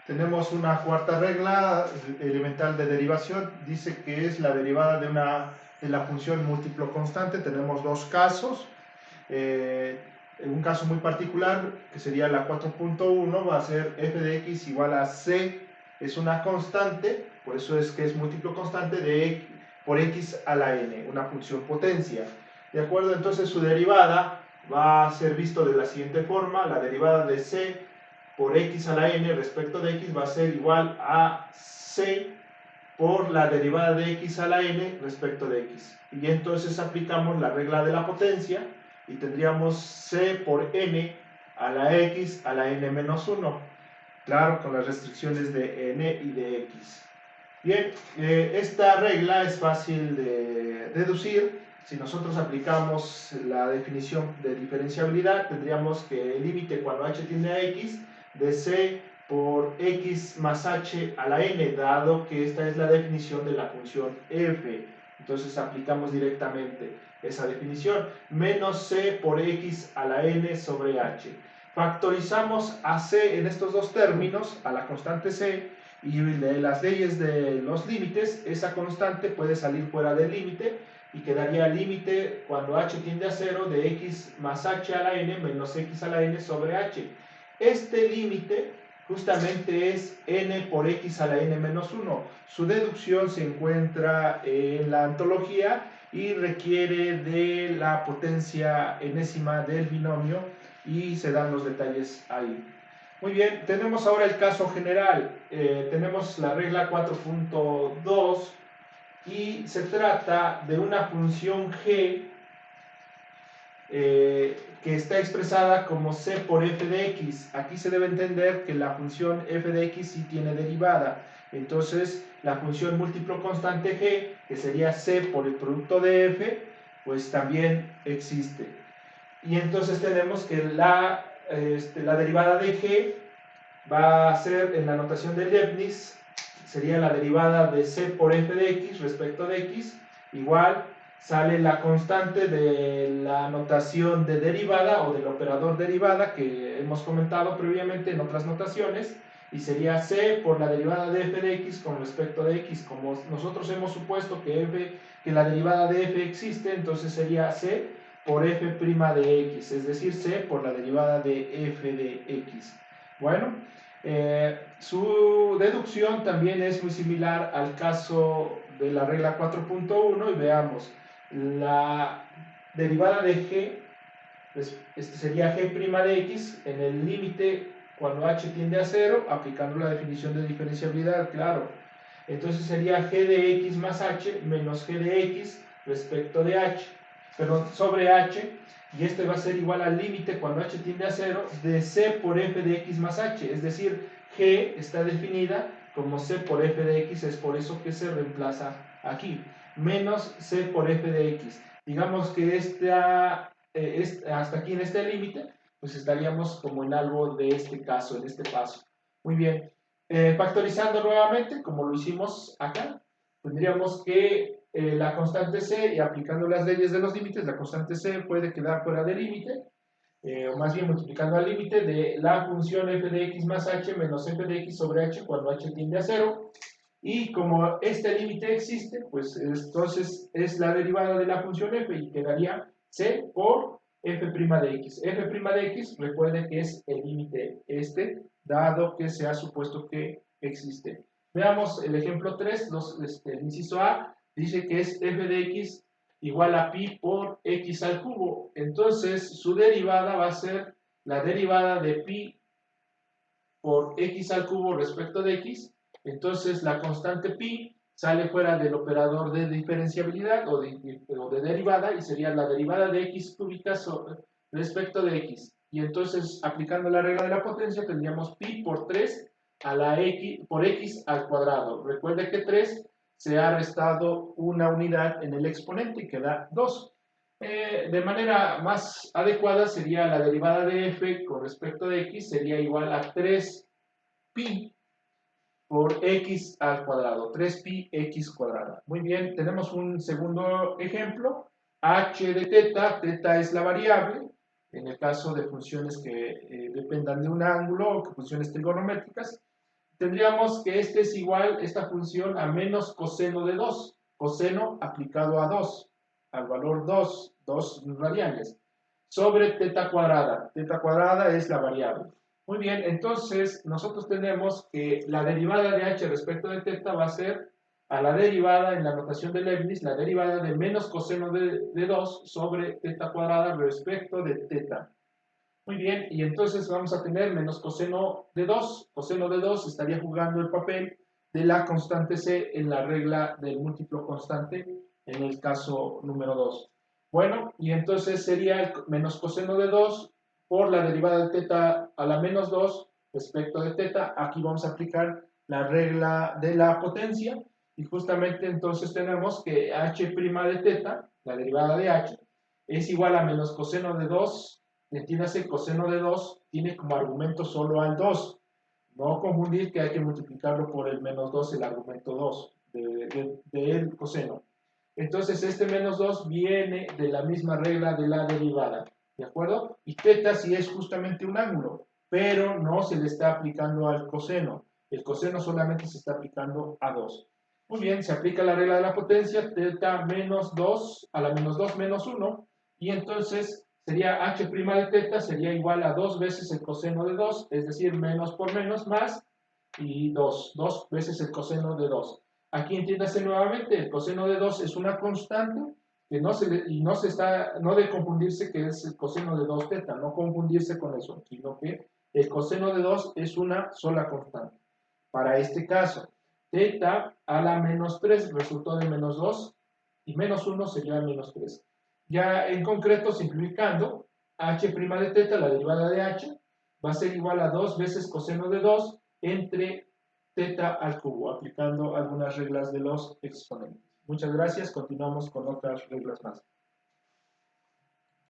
Tenemos una cuarta regla elemental de derivación, dice que es la derivada de la función múltiplo constante. Tenemos dos casos. Un caso muy particular, que sería la 4.1, va a ser f de x igual a c, es una constante, por eso es que es múltiplo constante por x a la n, una función potencia. ¿De acuerdo? Entonces su derivada va a ser visto de la siguiente forma: la derivada de c por x a la n respecto de x va a ser igual a c por la derivada de x a la n respecto de x. Y entonces aplicamos la regla de la potencia y tendríamos c por n a la x a la n menos 1. Claro, con las restricciones de n y de x. Bien, esta regla es fácil de deducir. Si nosotros aplicamos la definición de diferenciabilidad, tendríamos que el límite cuando h tiende a x de c por x más h a la n, dado que esta es la definición de la función f. Entonces aplicamos directamente esa definición, menos c por x a la n sobre h. Factorizamos a c en estos dos términos, a la constante c, y de las leyes de los límites, esa constante puede salir fuera del límite y quedaría el límite cuando h tiende a 0 de x más h a la n menos x a la n sobre h. Este límite justamente es n por x a la n menos 1. Su deducción se encuentra en la antología y requiere de la potencia enésima del binomio, y se dan los detalles ahí. Muy bien, tenemos ahora el caso general. Tenemos la regla 4.2 y se trata de una función g que está expresada como c por f de x. Aquí se debe entender que la función f de x sí tiene derivada. Entonces, la función múltiplo constante g, que sería c por el producto de f, pues también existe. Y entonces tenemos que la derivada de g va a ser, en la notación de Leibniz, sería la derivada de c por f de x respecto de x, igual sale la constante de la notación de derivada o del operador derivada que hemos comentado previamente en otras notaciones, y sería c por la derivada de f de x con respecto de x. Como nosotros hemos supuesto que la derivada de f existe, entonces sería c por f' de x, es decir, c por la derivada de f de x. Bueno, su deducción también es muy similar al caso de la regla 4.1, y veamos, la derivada de g sería g' de x en el límite cuando h tiende a 0, aplicando la definición de diferenciabilidad, claro. Entonces sería g de x más h menos g de x respecto de h, perdón, sobre h, y este va a ser igual al límite cuando h tiende a 0 de c por f de x más h, es decir, g está definida como c por f de x, es por eso que se reemplaza aquí, menos c por f de x. Digamos que hasta aquí en este límite, pues estaríamos como en algo de este caso, en este paso. Muy bien, factorizando nuevamente, como lo hicimos acá, tendríamos que la constante c, y aplicando las leyes de los límites, la constante c puede quedar fuera del límite, o más bien multiplicando al límite de la función f de x más h menos f de x sobre h cuando h tiende a 0. Y como este límite existe, pues entonces es la derivada de la función f y quedaría c por f' de x. F' de x, recuerden que es el límite dado que se ha supuesto que existe. Veamos el ejemplo 3, el inciso A, dice que es f de x igual a pi por x al cubo. Entonces su derivada va a ser la derivada de pi por x al cubo respecto de x. Entonces la constante pi sale fuera del operador de diferenciabilidad o de derivada, y sería la derivada de x cúbica respecto de x. Y entonces, aplicando la regla de la potencia, tendríamos pi por 3 a la x, por x al cuadrado. Recuerde que 3 se ha restado una unidad en el exponente y queda 2. De manera más adecuada sería la derivada de f con respecto de x sería igual a 3pi por x al cuadrado, 3pi x cuadrada. Muy bien, tenemos un segundo ejemplo, h de teta, teta es la variable, en el caso de funciones que dependan de un ángulo o que funciones trigonométricas. tendríamos que este es igual, esta función, a menos coseno de 2. Coseno aplicado a 2, al valor 2, 2 radianes, sobre teta cuadrada. Teta cuadrada es la variable. Muy bien, entonces nosotros tenemos que la derivada de h respecto de teta va a ser a la derivada, en la notación de Leibniz, la derivada de menos coseno de 2 sobre teta cuadrada respecto de teta. Muy bien, y entonces vamos a tener menos coseno de 2. Coseno de 2 estaría jugando el papel de la constante c en la regla del múltiplo constante en el caso número 2. Bueno, y entonces sería el menos coseno de 2 por la derivada de teta a la menos 2 respecto de teta. Aquí vamos a aplicar la regla de la potencia y justamente entonces tenemos que h' de teta, la derivada de h, es igual a menos coseno de 2. Entiéndase, coseno de 2 tiene como argumento solo al 2. No confundir que hay que multiplicarlo por el menos 2, el argumento 2 del coseno. Entonces, este menos 2 viene de la misma regla de la derivada. ¿De acuerdo? Y teta sí es justamente un ángulo, pero no se le está aplicando al coseno. El coseno solamente se está aplicando a 2. Muy bien, se aplica la regla de la potencia, teta menos 2 a la menos 2 menos 1, y entonces sería h' de teta sería igual a 2 veces el coseno de 2, es decir, menos por menos más, y 2 veces el coseno de 2. Aquí entiéndase nuevamente, el coseno de 2 es una constante que no debe confundirse que es el coseno de 2 teta, no confundirse con eso, sino que el coseno de 2 es una sola constante. Para este caso, teta a la menos 3 resultó de menos 2 y menos 1 sería menos 3. Ya en concreto, simplificando, h' de teta, la derivada de h, va a ser igual a 2 veces coseno de 2 entre teta al cubo, aplicando algunas reglas de los exponentes. Muchas gracias, continuamos con otras reglas más.